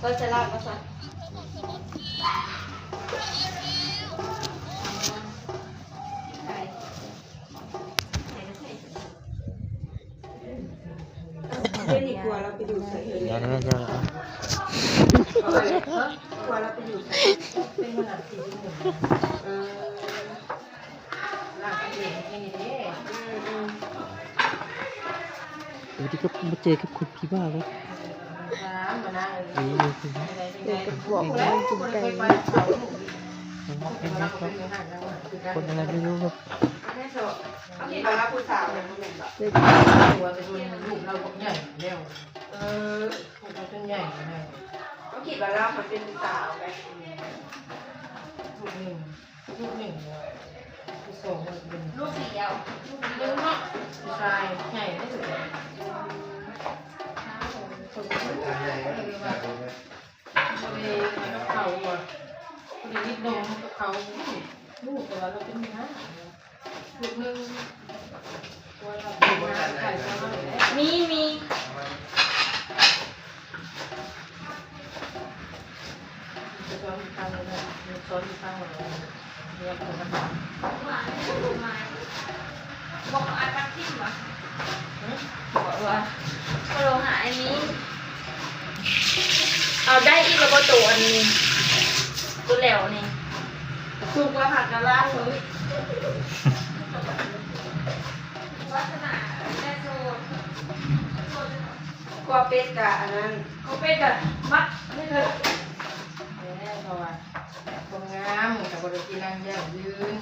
ก็จะลากมาสักเรื่องนี้กลัวเราไปอยู่ใส่เลย เดี๋ยวนี้จะ กลัวเราไปอยู่ใส่เป็นขนาด41ลากเองแค่นี้เด้ ที่ก็มาเจอกับคนที่บ้าแล้ว มานั่งเลย เดี๋ยวจะบอกว่ากินไก่ คนอะไรไม่รู้ครับ เขาคิดว่าเราผู้สาวเนี่ยมันเป็นแบบ เลย ตัวจะดูลูกเราใหญ่แล้ว ลูกเราจนใหญ่แล้ว เขาคิดว่าเรามันเป็นผู้สาวไง ลูกหนึ่งลูกสองเป็น ลูกเดียว เรื่องเนาะผู้ชายใหญ่ได้สุดเลยคนที่ใหญ่ก็เลยว่าคนนี้กับเขาอ่ะคนนี้นิดนมกับเขาลูกแต่ว่าเราเป็นห้าลูกหนึ่งตัวเราเป็นห้าไข่ตัวเราเลย มี จะซ้อนข้างเลยซ้อนข้างเลยเนี่ยคนละ บอกอาตักทิ้งวะบอกว่าเราหาอันนี้เอาได้อีกระบบตัวนี้ตัวเหลวนี่ถูกว่าผักกะลาเลยลักษณะแม่โซกว่าเป็ดกะอันนั้นก็เป็ดกะมัดไม่เลย เนี่ยเพราะว่าคนงามกับบริษัทนางย่างยืน